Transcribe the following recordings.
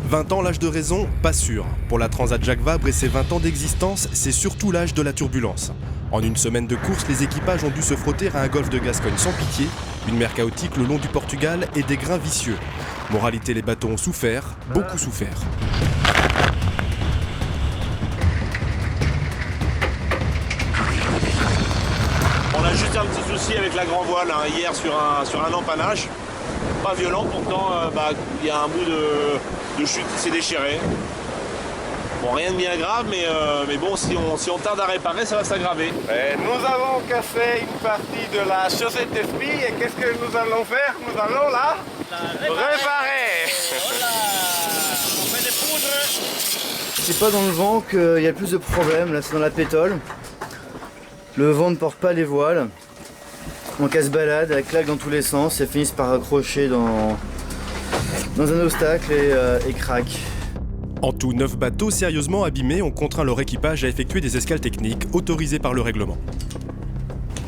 20 ans, l'âge de raison, pas sûr. Pour la Transat Jacques Vabre et ses 20 ans d'existence, c'est surtout l'âge de la turbulence. En une semaine de course, les équipages ont dû se frotter à un golfe de Gascogne sans pitié, une mer chaotique le long du Portugal et des grains vicieux. Moralité, les bateaux ont souffert, beaucoup souffert. On a juste un petit souci avec la grand voile hier sur un empannage. Pas violent, pourtant il y a un bout de chute qui s'est déchiré. Bon, rien de bien grave, mais bon, si on tarde à réparer, ça va s'aggraver. Nous avons cassé une partie de la chaussette d'esprit et qu'est-ce que nous allons faire? Nous allons la réparer. Voilà. On fait des poudres. C'est pas dans le vent qu'il y a le plus de problèmes, là c'est dans la pétole. Le vent ne porte pas les voiles. On casse-balade, elle claque dans tous les sens et finissent par accrocher dans un obstacle et craque. En tout, 9 bateaux sérieusement abîmés ont contraint leur équipage à effectuer des escales techniques autorisées par le règlement.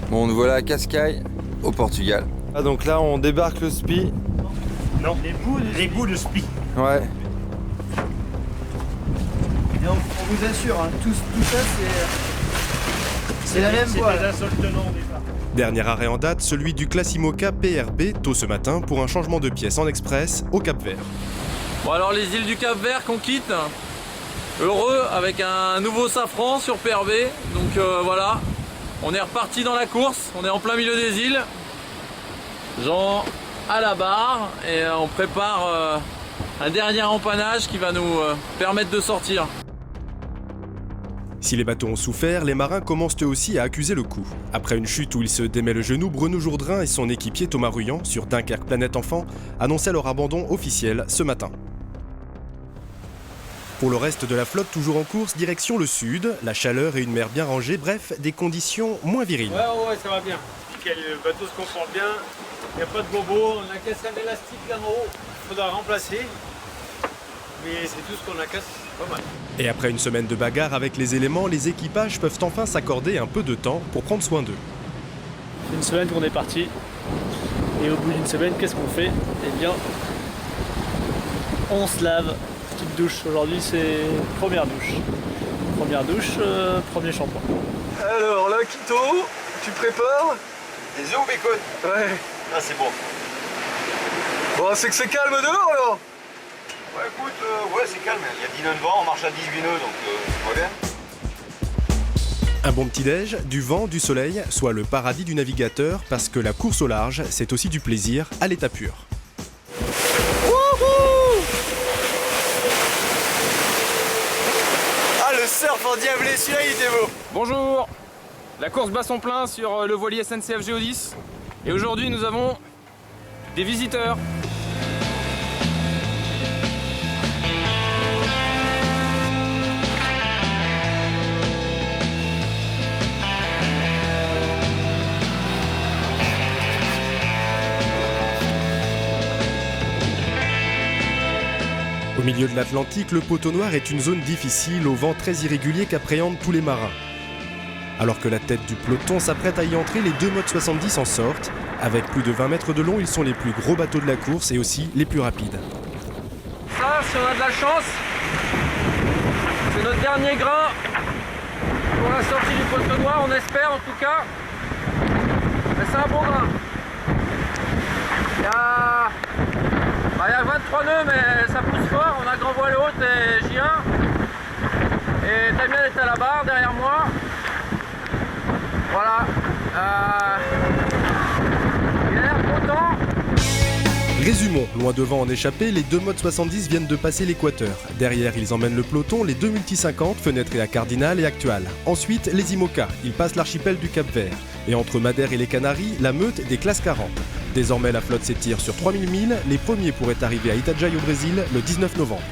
Bon, nous voilà à Cascais, au Portugal. Ah, donc là on débarque le SPI. Non, les bouts de spi. Ouais. Et on vous assure, hein, tout ça c'est la même voile. Dernier arrêt en date, celui du Classimoca PRB, tôt ce matin, pour un changement de pièce en express au Cap-Vert. Bon alors les îles du Cap-Vert qu'on quitte, heureux avec un nouveau safran sur PRB, donc voilà, on est reparti dans la course, on est en plein milieu des îles, Jean à la barre et on prépare un dernier empannage qui va nous permettre de sortir. Si les bateaux ont souffert, les marins commencent eux aussi à accuser le coup. Après une chute où il se démet le genou, Bruno Jourdain et son équipier Thomas Ruyant, sur Dunkerque Planète Enfant, annonçaient leur abandon officiel ce matin. Pour le reste de la flotte toujours en course, direction le sud, la chaleur et une mer bien rangée, bref, des conditions moins viriles. Ouais, ça va bien. Le bateau se comporte bien, il n'y a pas de bobos, on a cassé un élastique là en haut, il faudra remplacer. Mais c'est tout ce qu'on a cassé, pas mal. Et après une semaine de bagarre avec les éléments, les équipages peuvent enfin s'accorder un peu de temps pour prendre soin d'eux. C'est une semaine qu'on est parti. Et au bout d'une semaine, qu'est-ce qu'on fait? Eh bien, on se lave. Petite douche. Aujourd'hui, c'est première douche. Première douche, premier shampoing. Alors là, Quito, tu prépares? Des œufs ou bacon? Ouais. Ah, c'est bon. Bon, c'est que c'est calme dehors alors? Ouais, écoute, ouais, c'est calme. Il y a 10 nœuds de vent, on marche à 18 nœuds, donc ça va bien. Un bon petit-déj, du vent, du soleil, soit le paradis du navigateur, parce que la course au large, c'est aussi du plaisir à l'état pur. Ah, le surf endiablé, celui-là il était beau. Bonjour, la course bat son plein sur le voilier SNCF Géodis et aujourd'hui nous avons des visiteurs. Au milieu de l'Atlantique, le poteau noir est une zone difficile, au vent très irrégulier qu'appréhendent tous les marins. Alors que la tête du peloton s'apprête à y entrer, les 2 modes 70 en sortent. Avec plus de 20 mètres de long, ils sont les plus gros bateaux de la course et aussi les plus rapides. Ça, si on a de la chance, c'est notre dernier grain pour la sortie du poteau noir, on espère en tout cas. Mais c'est un bon grain. Il y a 23 nœuds, mais ça pousse fort. On a grand voile haute et J1. Et Damien est à la barre derrière moi. Voilà. Il a l'air content. Résumons, loin devant en échappée, les 2 modes 70 viennent de passer l'équateur. Derrière, ils emmènent le peloton, les 2 multi-50, fenêtrés à Cardinal et Actual. Ensuite, les IMOCA, ils passent l'archipel du Cap-Vert. Et entre Madère et les Canaries, la meute des classes 40. Désormais, la flotte s'étire sur 3000 milles. Les premiers pourraient arriver à Itajaí au Brésil le 19 novembre.